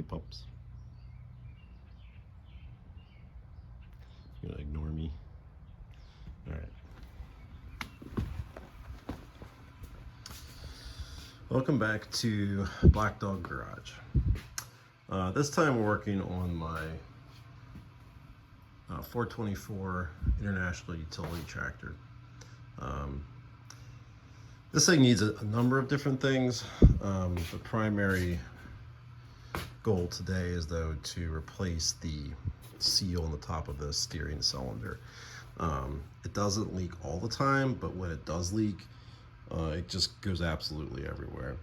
Hey, pups. You're gonna ignore me? Alright. Welcome back to Black Dog Garage. This time we're working on my 424 International Utility Tractor. This thing needs a number of different things. The primary goal today is though to replace the seal on the top of the steering cylinder. It doesn't leak all the time, but when it does leak, it just goes absolutely everywhere.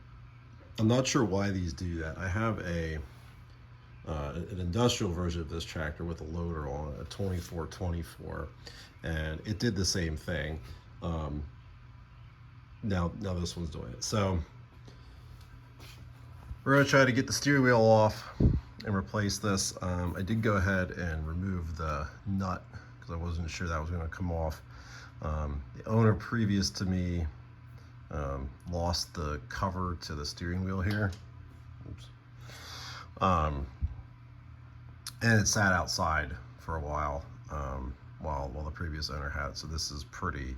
I'm not sure why these do that. I have an industrial version of this tractor with a loader on it, a 2424, and it did the same thing. Now this one's doing it. So we're gonna try to get the steering wheel off and replace this. I did go ahead and remove the nut because I wasn't sure that was gonna come off. The owner previous to me lost the cover to the steering wheel here. Oops. And it sat outside for a while while the previous owner had it. So this is pretty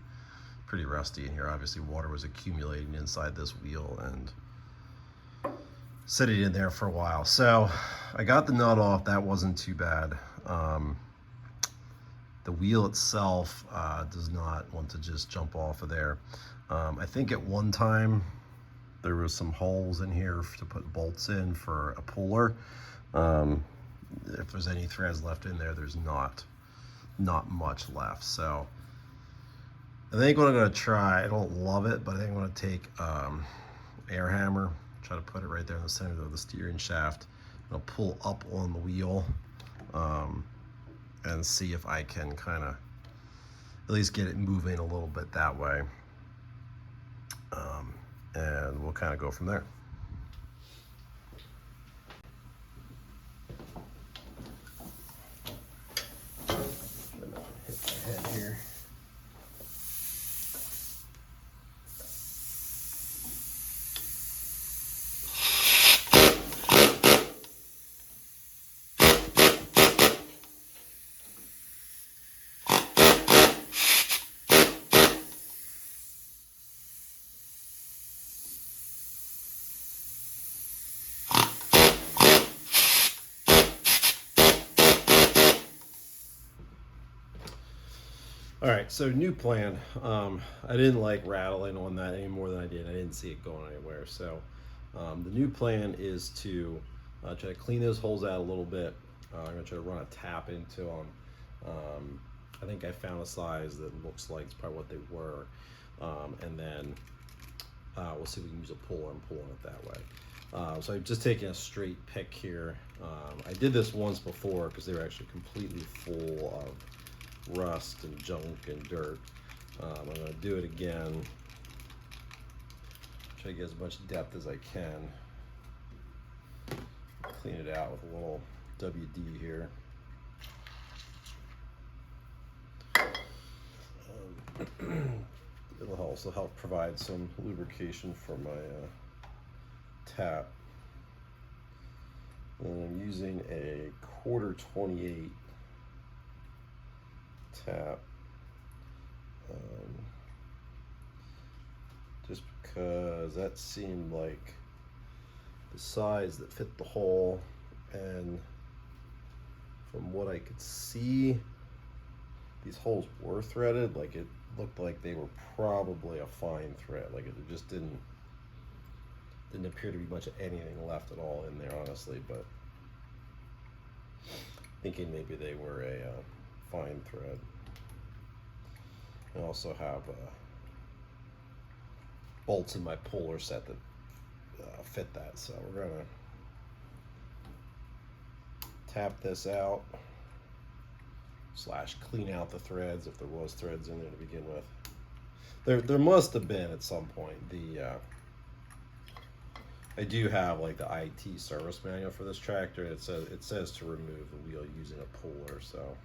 rusty in here. Obviously water was accumulating inside this wheel and sitting in there for a while. So I got the nut off. That wasn't too bad. The wheel itself does not want to just jump off of there. I think at one time there was some holes in here to put bolts in for a puller. If there's any threads left in there, there's not much left. So I think what I'm gonna try, I don't love it, but I think I'm gonna take air hammer, try to put it right there in the center of the steering shaft. I'll pull up on the wheel and see if I can kind of at least get it moving a little bit that way. And we'll kind of go from there. Hit my head here. All right, so new plan. I didn't like rattling on that any more than I did. I didn't see it going anywhere. So the new plan is to try to clean those holes out a little bit. I'm gonna try to run a tap into them. I think I found a size that looks like it's probably what they were. And then we'll see if we can use a puller and pull on it that way. So I'm just taking a straight pick here. I did this once before because they were actually completely full of rust and junk and dirt. I'm going to do it again. Try to get as much depth as I can. Clean it out with a little WD here. It'll also help provide some lubrication for my tap. And I'm using a 1/4-28 tap, just because that seemed like the size that fit the hole, and from what I could see, these holes were threaded. Like it looked like they were probably a fine thread. Like it just didn't appear to be much of anything left at all in there, honestly. But thinking maybe they were a fine thread. I also have bolts in my puller set that fit that, so we're gonna tap this out / clean out the threads if there was threads in there to begin with. There must have been at some point. I do have like the IT service manual for this tractor. It says to remove the wheel using a puller, so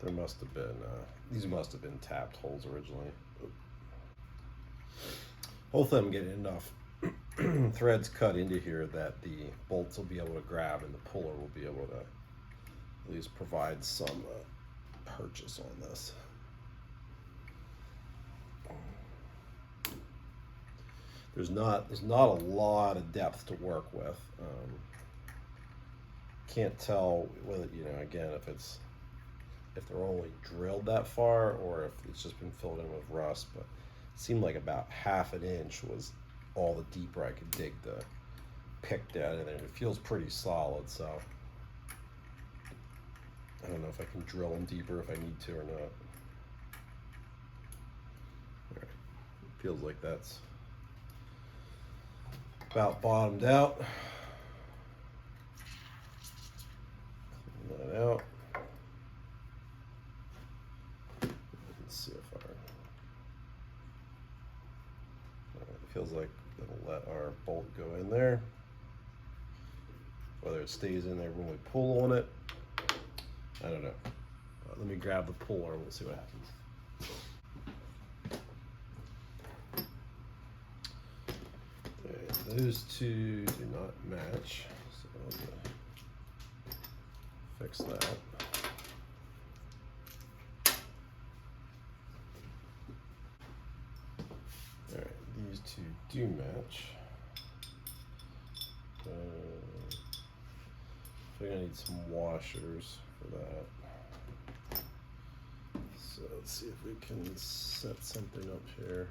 there must have been these must have been tapped holes originally. Hopefully I'm getting enough threads cut into here that the bolts will be able to grab and the puller will be able to at least provide some purchase on this. There's not a lot of depth to work with. Can't tell whether, you know, again, if they're only drilled that far or if it's just been filled in with rust, but it seemed like about ½ an inch was all the deeper I could dig to pick that in there. It feels pretty solid, so I don't know if I can drill them deeper if I need to or not. All right. It feels like that's about bottomed out. Clean that out. Let's see if it feels like it'll let our bolt go in there. Whether it stays in there when we pull on it, I don't know. Let me grab the puller and we'll see what happens. Those two do not match, so I'm gonna fix that. All right, these two do match. I think I need some washers for that. So let's see if we can set something up here.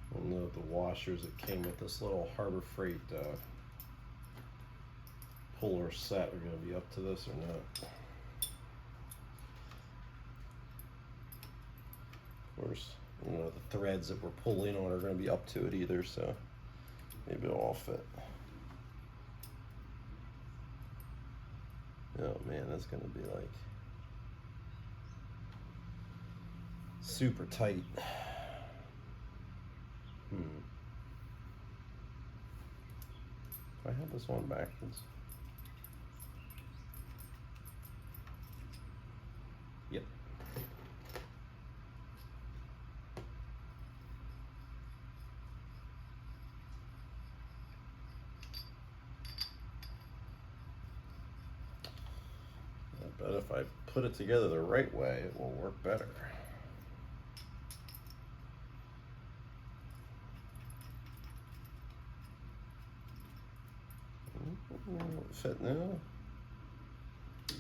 I don't know if the washers that came with this little Harbor Freight puller set are going to be up to this or not. Of course, you know, the threads that we're pulling on are going to be up to it either, so maybe it'll all fit. Oh man, that's going to be like super tight. Do I have this on backwards? Yep. I bet if I put it together the right way, it will work better. Fit now? I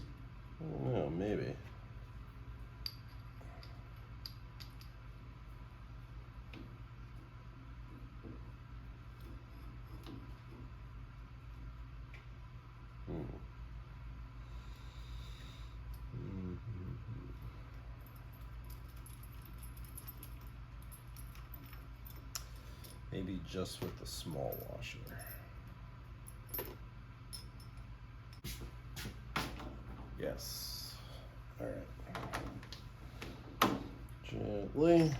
don't know, maybe. Maybe just with the small washer. Yes. All right. Gently.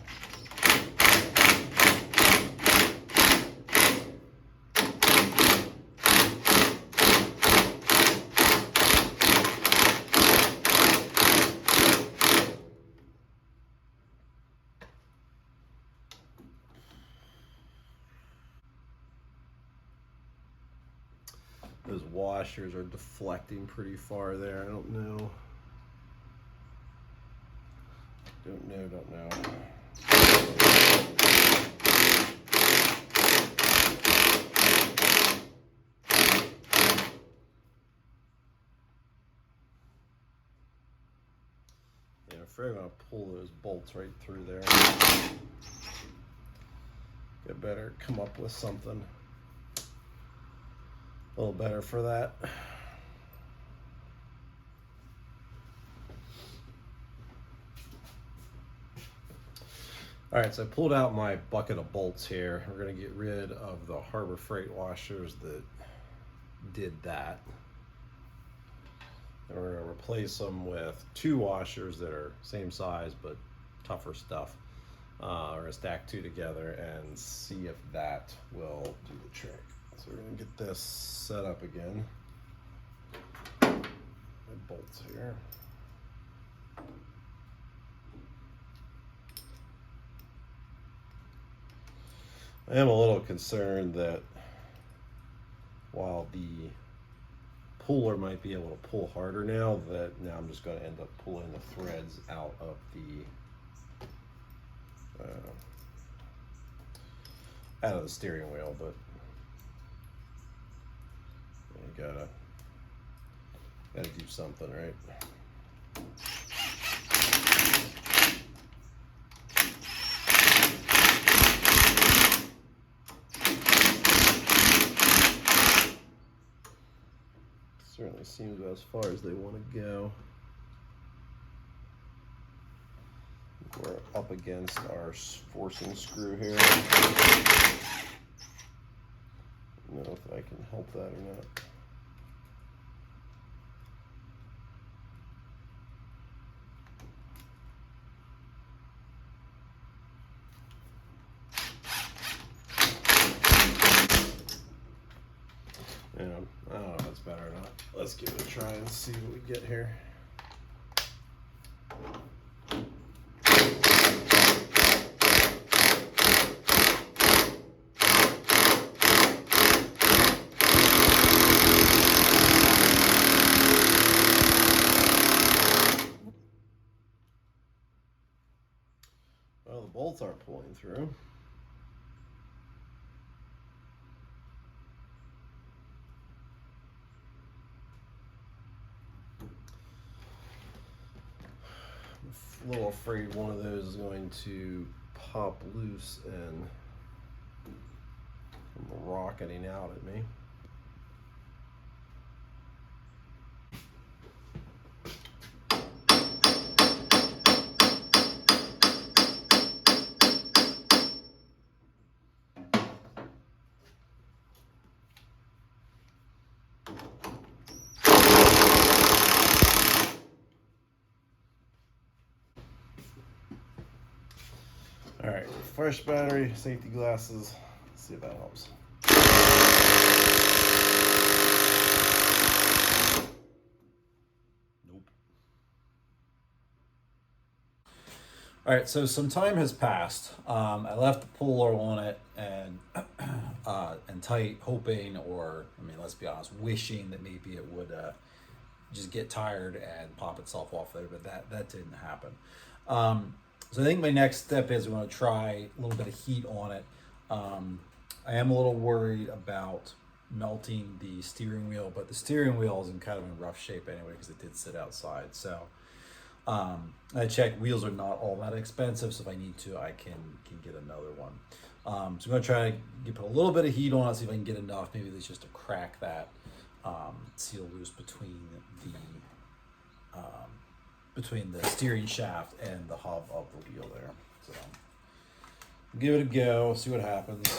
Those washers are deflecting pretty far there. I don't know. Don't know. Yeah, I'm afraid I'm gonna pull those bolts right through there. I better come up with something a little better for that. All right, so I pulled out my bucket of bolts here. We're gonna get rid of the Harbor Freight washers that did that. And we're gonna replace them with 2 washers that are same size but tougher stuff. We're gonna stack 2 together and see if that will do the trick. So we're gonna get this set up again. My bolts here. I am a little concerned that while the puller might be able to pull harder now, that now I'm just going to end up pulling the threads out of the steering wheel. But you gotta do something, right? Certainly seems about as far as they want to go. We're up against our forcing screw here. I don't know if I can help that or not. I don't know if that's better or not. Let's give it a try and see what we get here. Well, the bolts aren't pulling through. I'm a little afraid one of those is going to pop loose and come rocketing out at me. All right, fresh battery, safety glasses. Let's see if that helps. Nope. All right, so some time has passed. I left the puller on it and tight, hoping, or I mean, let's be honest, wishing that maybe it would just get tired and pop itself off there, but that didn't happen. So I think my next step is we want to try a little bit of heat on it. I am a little worried about melting the steering wheel, but the steering wheel is in kind of in rough shape anyway because it did sit outside. So I checked, wheels are not all that expensive, so if I need to, I can get another one. So I'm going to try to put a little bit of heat on it, see if I can get enough, maybe it's just to crack that seal loose between the steering shaft and the hub of the wheel there. So give it a go, see what happens.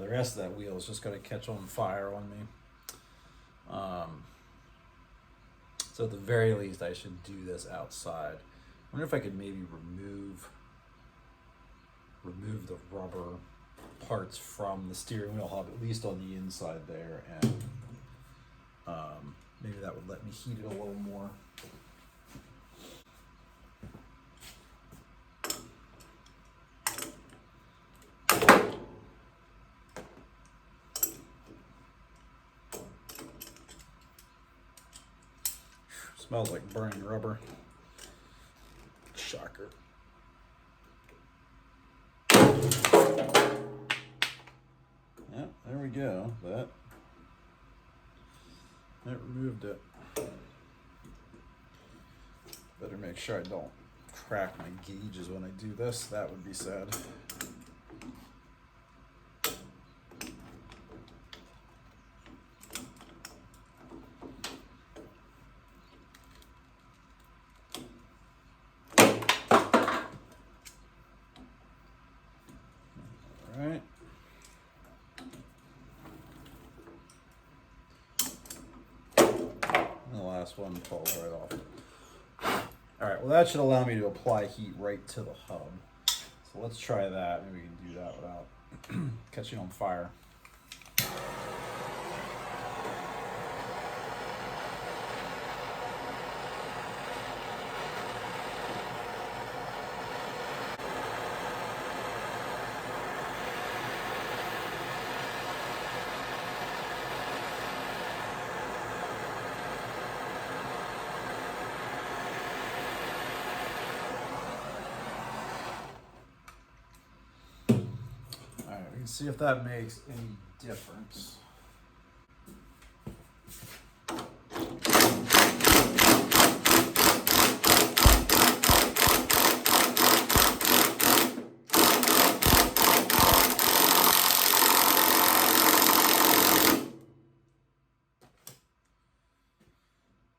The rest of that wheel is just going to catch on fire on me. So at the very least, I should do this outside. I wonder if I could maybe remove the rubber parts from the steering wheel hub, at least on the inside there, and maybe that would let me heat it a little more. Smells like burning rubber. Shocker. Yep, there we go. That removed it. Better make sure I don't crack my gauges when I do this. That would be sad. All right. last one falls right off. All right, well that should allow me to apply heat right to the hub. So let's try that. Maybe we can do that without catching on fire. All right, we can see if that makes any difference.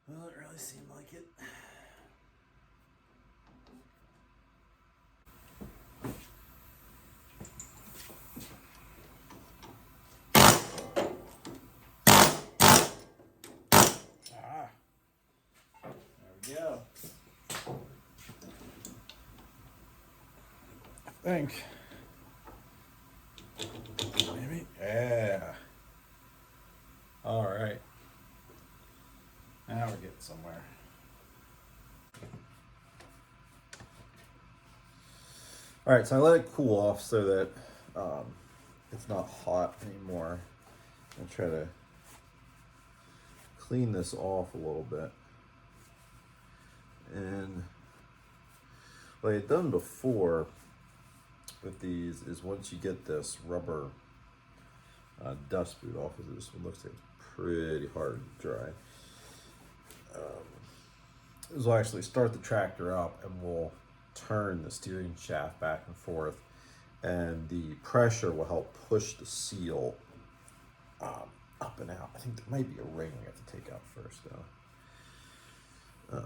Well, it really seemed like it. There we go. I think. Maybe. Yeah. All right. Now we're getting somewhere. All right, so I let it cool off so that it's not hot anymore. I'll try to clean this off a little bit. And what I had done before with these is once you get this rubber dust boot off of this one, looks like it's pretty hard to dry. This will actually start the tractor up and we'll turn the steering shaft back and forth, and the pressure will help push the seal up and out. I think there might be a ring we have to take out first though.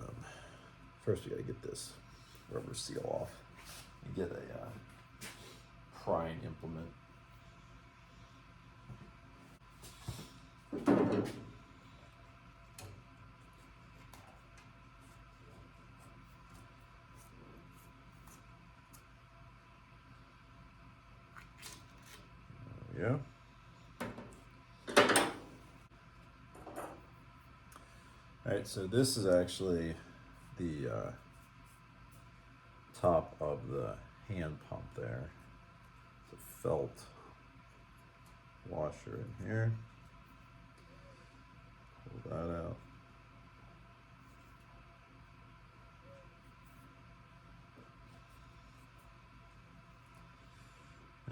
First we gotta get this rubber seal off and get a prying implement. Yeah. All right, so this is actually the top of the hand pump there. It's a felt washer in here. Pull that out.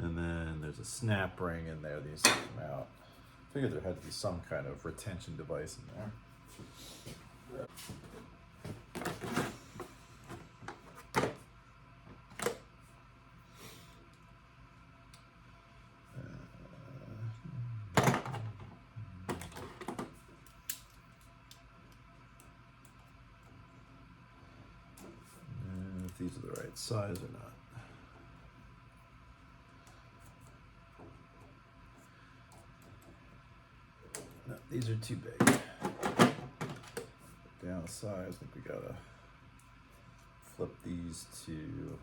And then there's a snap ring in there that needs to come out. I figured there had to be some kind of retention device in there. If these are the right size or not. No, these are too big. Down the side, I think we gotta flip these to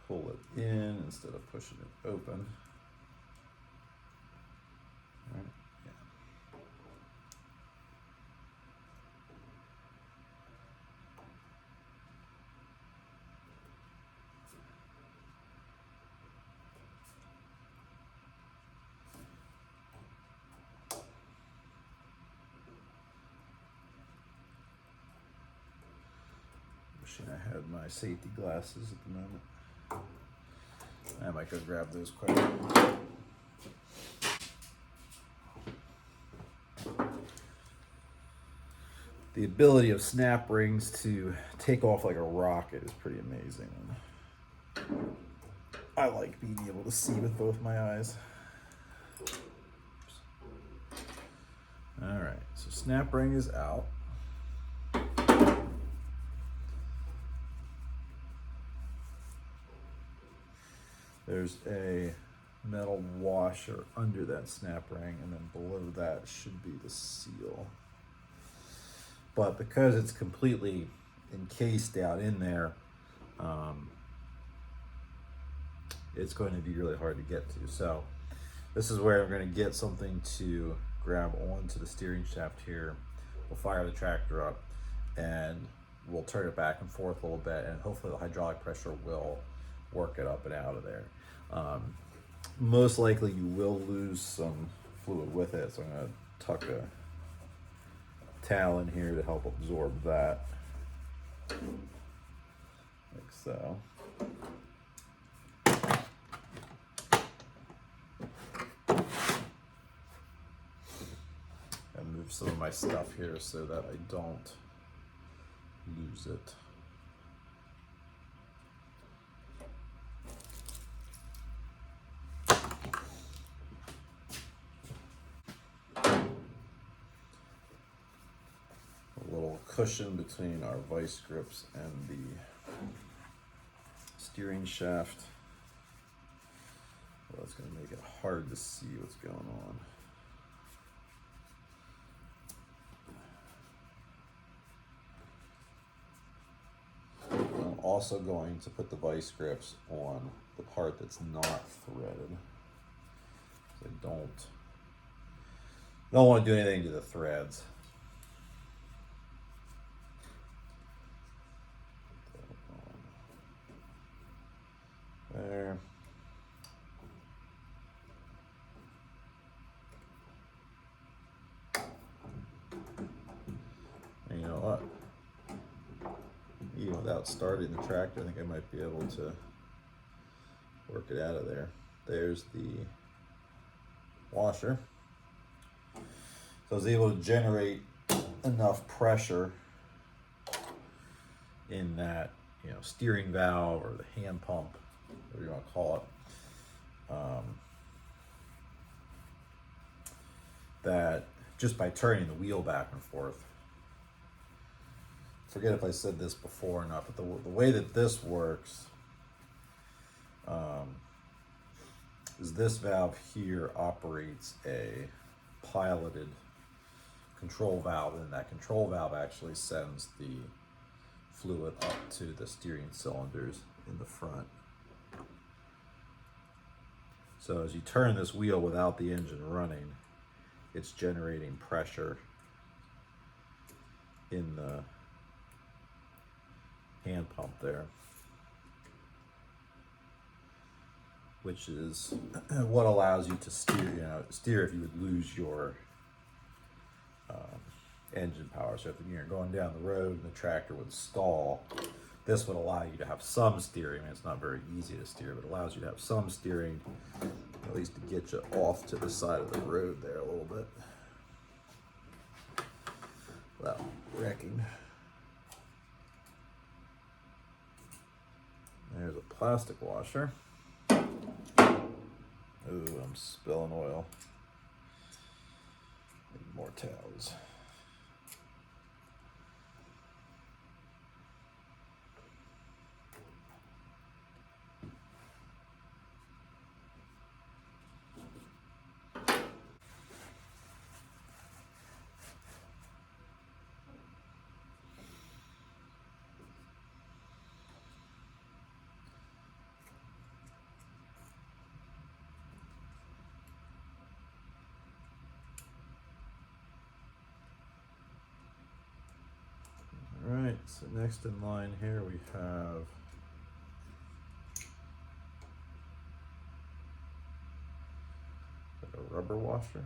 pull it in instead of pushing it open. All right. Yeah. Wishing I had my safety glasses at the moment. I might go grab those quick. The ability of snap rings to take off like a rocket is pretty amazing. I like being able to see with both my eyes. All right, so snap ring is out. There's a metal washer under that snap ring, and then below that should be the seal. but because it's completely encased down in there, it's going to be really hard to get to. So this is where I'm going to get something to grab onto the steering shaft here. We'll fire the tractor up and we'll turn it back and forth a little bit, and hopefully the hydraulic pressure will work it up and out of there. Most likely you will lose some fluid with it, so I'm going to tuck a towel in here to help absorb that, like so. And move some of my stuff here so that I don't lose it. Cushion between our vice grips and the steering shaft. Well, that's going to make it hard to see what's going on. I'm also going to put the vice grips on the part that's not threaded. I don't want to do anything to the threads. There. And you know what? Even without starting the tractor, I think I might be able to work it out of there. There's the washer. So I was able to generate enough pressure in that, steering valve or the hand pump, whatever you want to call it, that just by turning the wheel back and forth, forget if I said this before or not, but the way that this works is this valve here operates a piloted control valve, and that control valve actually sends the fluid up to the steering cylinders in the front. So as you turn this wheel without the engine running, it's generating pressure in the hand pump there, which is what allows you to steer if you would lose your engine power. So if you're going down the road and the tractor would stall, this would allow you to have some steering. I mean, it's not very easy to steer, but it allows you to have some steering, at least to get you off to the side of the road there a little bit without wrecking. There's a plastic washer. Ooh, I'm spilling oil. Need more towels. Alright, so next in line here we have like a rubber washer.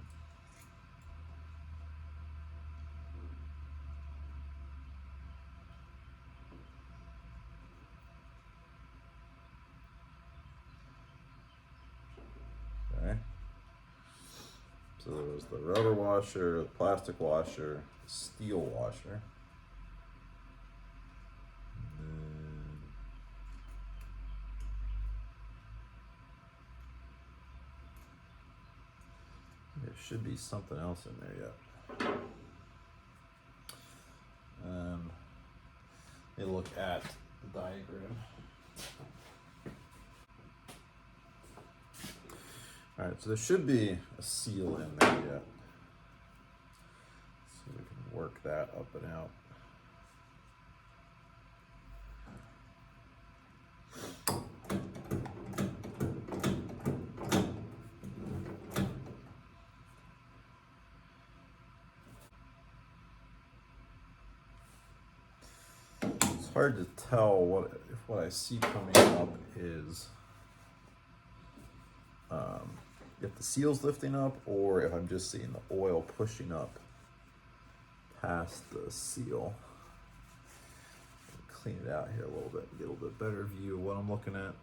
Okay. So there was the rubber washer, the plastic washer, steel washer. There should be something else in there yet. Let me look at the diagram. Alright, so there should be a seal in there yet. Let's see if we can work work that up and out. It's hard to tell if what I see coming up is if the seal's lifting up or if I'm just seeing the oil pushing up past the seal. Clean it out here a little bit, get a little bit better view of what I'm looking at.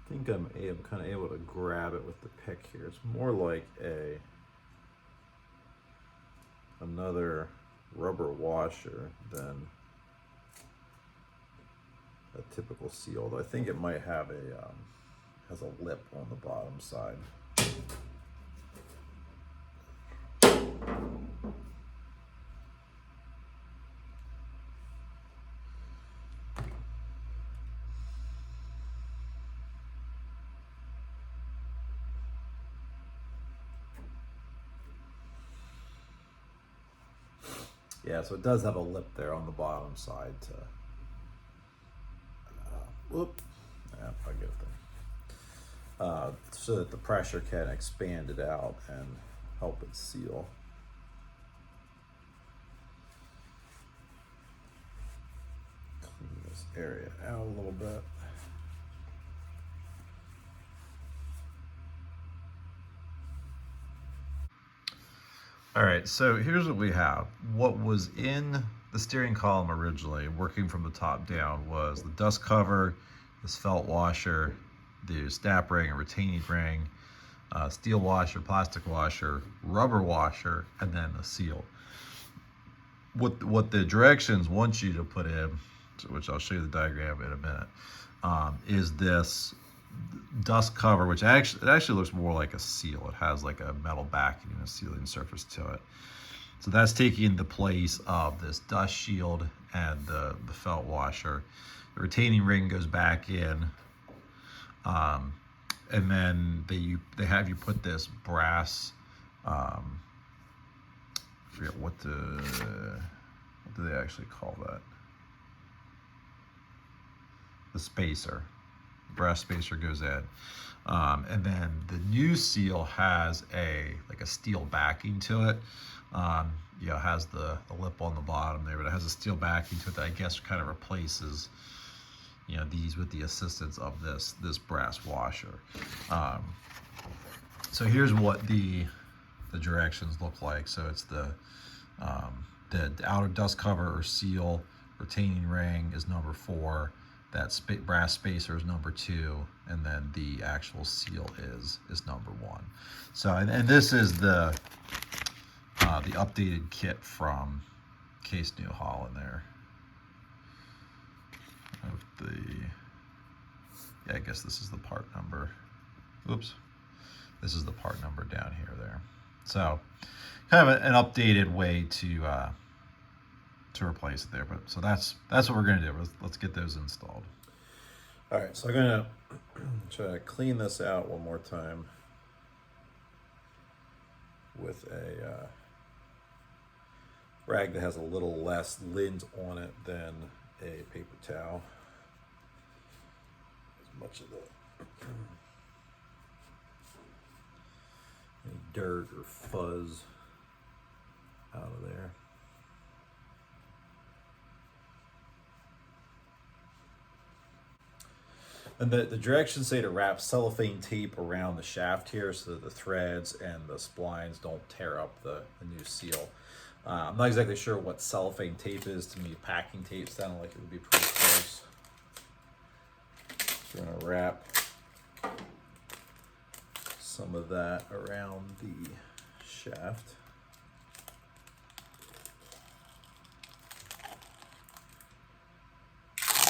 I think I'm kind of able to grab it with the pick here. It's more like another rubber washer than a typical seal. Although I think it might have has a lip on the bottom side. Yeah, so it does have a lip there on the bottom side to, whoop, yeah, I'll get it there. So that the pressure can expand it out and help it seal. Clean this area out a little bit. All right, so here's what we have. What was in the steering column originally, working from the top down, was the dust cover, this felt washer, the snap ring and retaining ring, steel washer, plastic washer, rubber washer, and then the seal. What the directions want you to put in, which I'll show you the diagram in a minute, is this dust cover, which actually looks more like a seal. It has like a metal backing and a sealing surface to it. So that's taking the place of this dust shield and the felt washer. The retaining ring goes back in, and then they have you put this brass, I forget what do they actually call that? The spacer. Brass spacer goes in, and then the new seal has like a steel backing to it. You know, it has the lip on the bottom there, but it has a steel backing to it that I guess kind of replaces, you know, these with the assistance of this brass washer. So here's what the directions look like. So it's the outer dust cover or seal, retaining ring is number 4. That brass spacer is number 2, and then the actual seal is number 1. So, and this is the updated kit from Case New Holland there. Yeah, I guess this is the part number. Oops, this is the part number down here there. So, kind of an updated way to replace it there. But so that's what we're gonna do. Let's get those installed. All right, so I'm gonna try to clean this out one more time with a rag that has a little less lint on it than a paper towel. As much of the any dirt or fuzz out of there. And the directions say to wrap cellophane tape around the shaft here so that the threads and the splines don't tear up the new seal. I'm not exactly sure what cellophane tape is. To me, packing tape sounded like it would be pretty close. So we're going to wrap some of that around the shaft.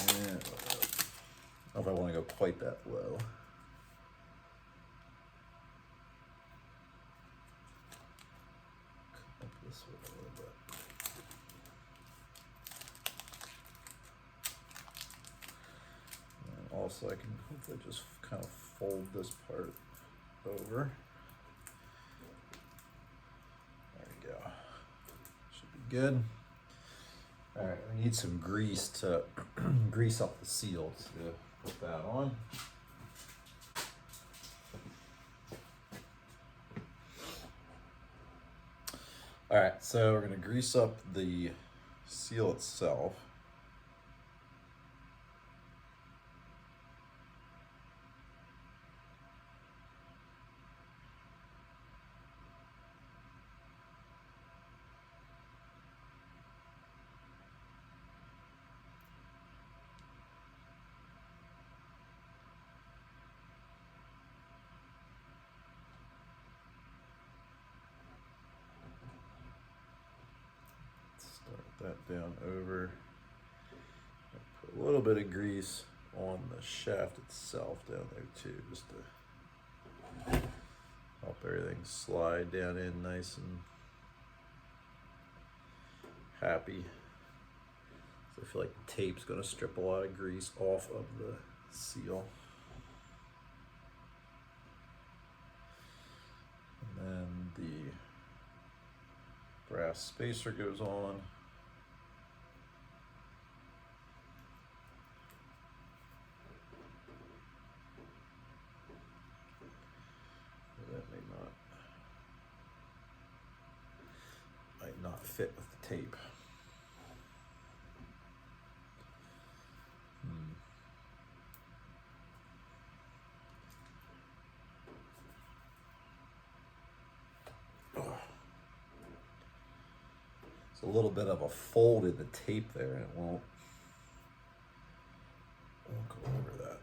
And I don't know if I want to go quite that low. Come up this way a little bit. And also I can hopefully just kind of fold this part over. There we go. Should be good. All right, we need some grease to grease up the seal. So put that on. All right, so we're gonna grease up the seal itself. Start that down over. Put a little bit of grease on the shaft itself down there too, just to help everything slide down in nice and happy. So I feel like the tape's going to strip a lot of grease off of the seal. And then the brass spacer goes on. That might not fit with the tape. It's a little bit of a fold in the tape there, and it won't go over that.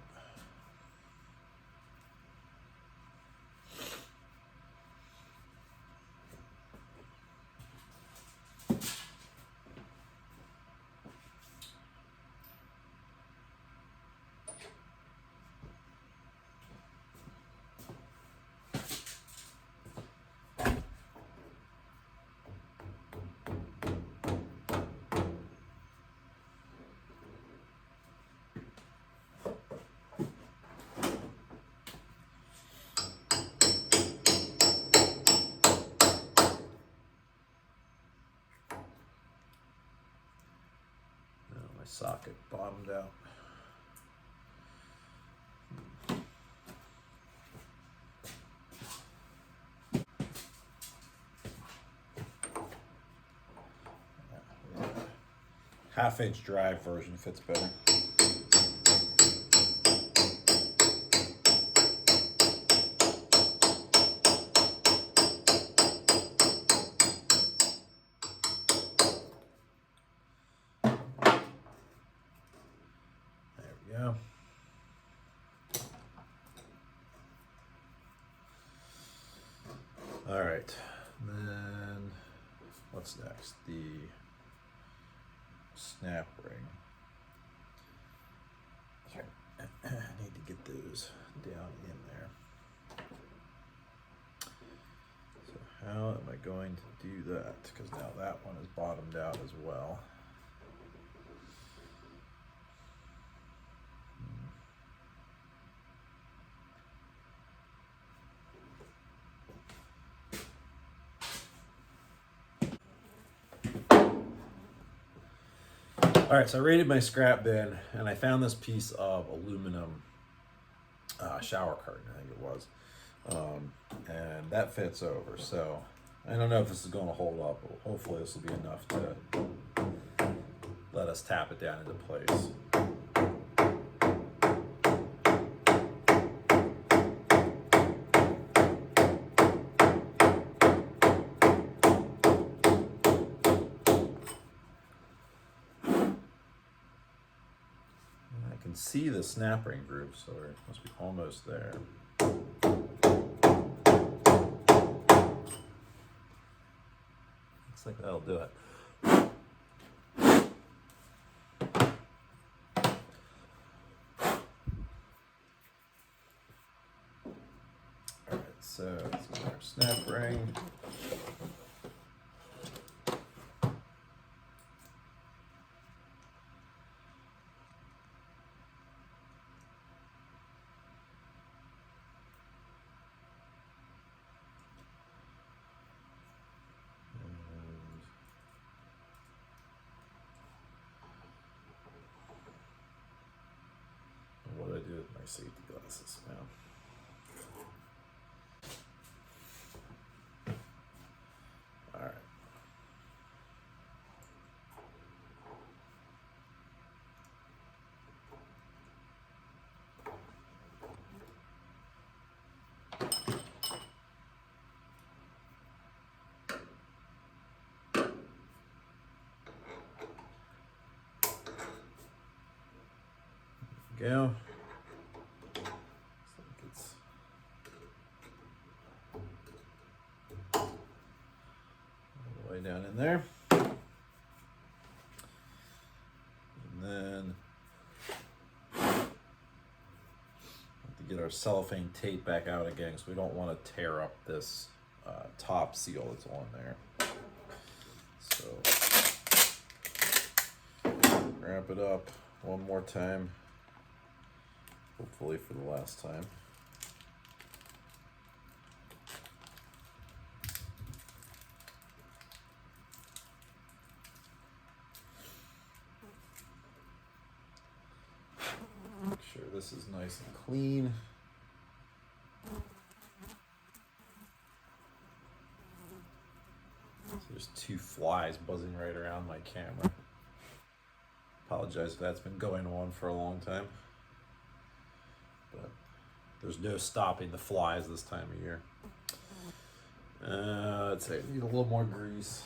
My socket bottomed out. Half-inch drive version fits better. Yeah. All right. Then what's next? The snap ring. Okay. I need to get those down in there. So how am I going to do that? Because now that one is bottomed out as well. All right, so I raided my scrap bin and I found this piece of aluminum shower curtain, I think it was. And that fits over. So I don't know if this is going to hold up, but hopefully this will be enough to let us tap it down into place. I can see the snap ring groove, so it must be almost there. Looks like that'll do it. All right, so this is our snap ring. Texas, man. All right. Go. Looks like it's all the way down in there. And then have to get our cellophane tape back out again because we don't want to tear up this top seal that's on there. So wrap it up one more time. Hopefully for the last time. Make sure this is nice and clean. So there's two flies buzzing right around my camera. Apologize if that's been going on for a long time. But there's no stopping the flies this time of year. Let's say need a little more grease.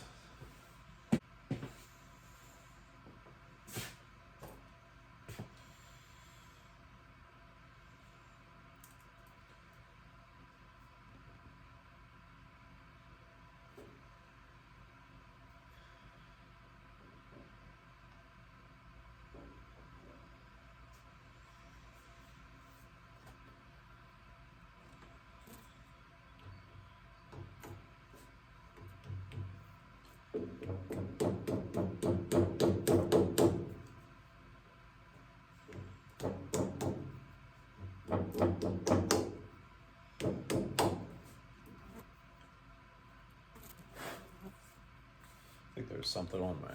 I think there's something on my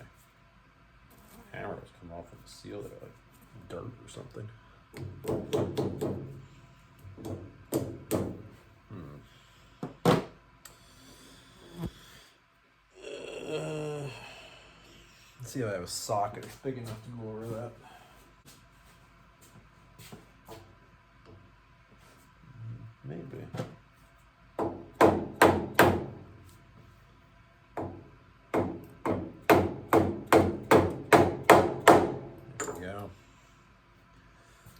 hammer that's come off of the seal there, like dirt or something. Let's see if I have a socket that's big enough to go over that. Maybe. There we go.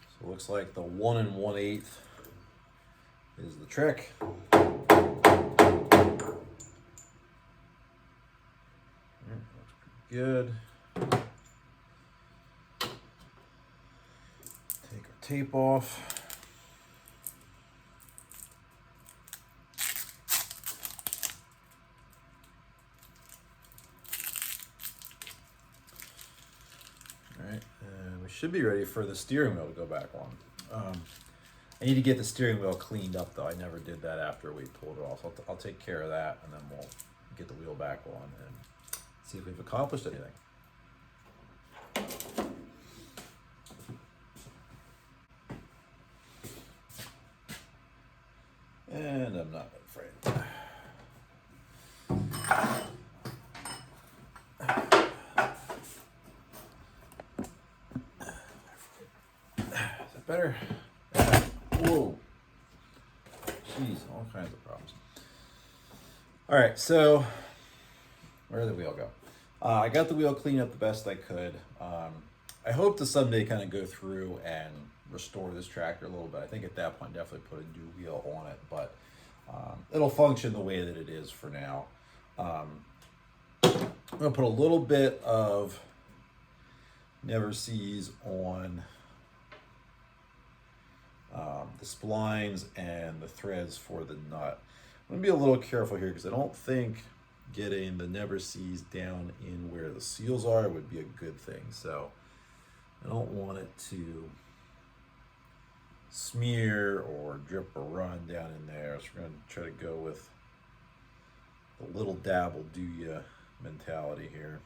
So it looks like the 1 1/8 is the trick. Looks pretty good. Take our tape off. Alright, and we should be ready for the steering wheel to go back on. I need to get the steering wheel cleaned up though. I never did that after we pulled it off. So I'll take care of that and then we'll get the wheel back on and see if we've accomplished anything. And I'm not afraid. Is that better? Whoa. Jeez, all kinds of problems. All right, so where did the wheel go? I got the wheel cleaned up the best I could. I hope to someday kind of go through and restore this tractor a little bit. I think at that point definitely put a new wheel on it, but it'll function the way that it is for now. I'm gonna put a little bit of Never Sees on the splines and the threads for the nut. I'm gonna be a little careful here because I don't think getting the Never Sees down in where the seals are would be a good thing. So I don't want it to smear or drip or run down in there. So we're gonna try to go with the little dab will do ya mentality here.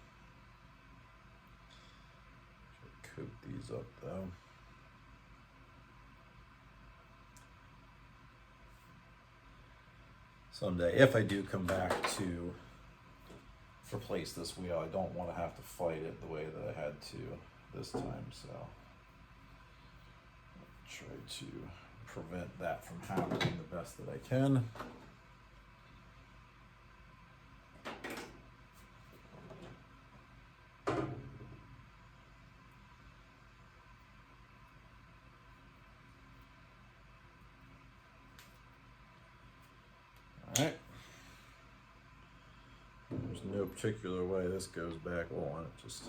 Coat these up though. someday, if I do come back to replace this wheel, I don't want to have to fight it the way that I had to this time. So I'll try to prevent that from happening the best that I can. All right. There's no particular way this goes back on. It just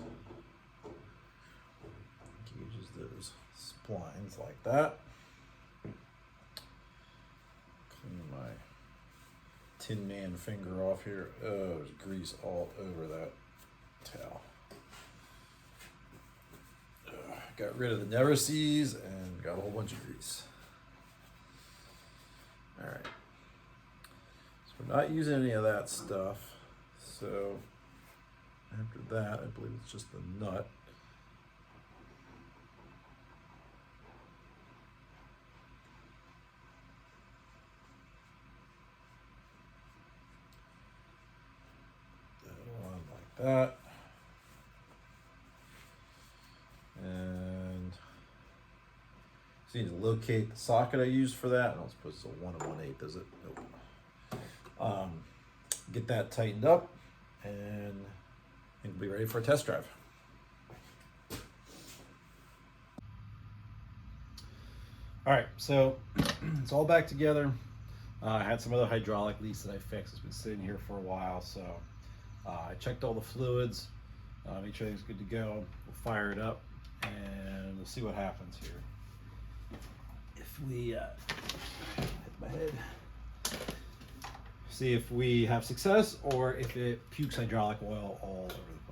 engages those splines like that. Clean my Tin Man finger off here. Oh, there's grease all over that towel. Got rid of the never sees and got a whole bunch of grease. All right. So we're not using any of that stuff. So after that, I believe it's just the nut. That one like that. And so you need to locate the socket I used for that. I don't suppose it's a 1 1/8, does it? Nope. Get that tightened up, and we'll be ready for a test drive. All right, so it's all back together. I had some other hydraulic leaks that I fixed. It's been sitting here for a while, so I checked all the fluids, make sure everything's good to go. We'll fire it up, and we'll see what happens here. If we hit my head, see if we have success or if it pukes hydraulic oil all over the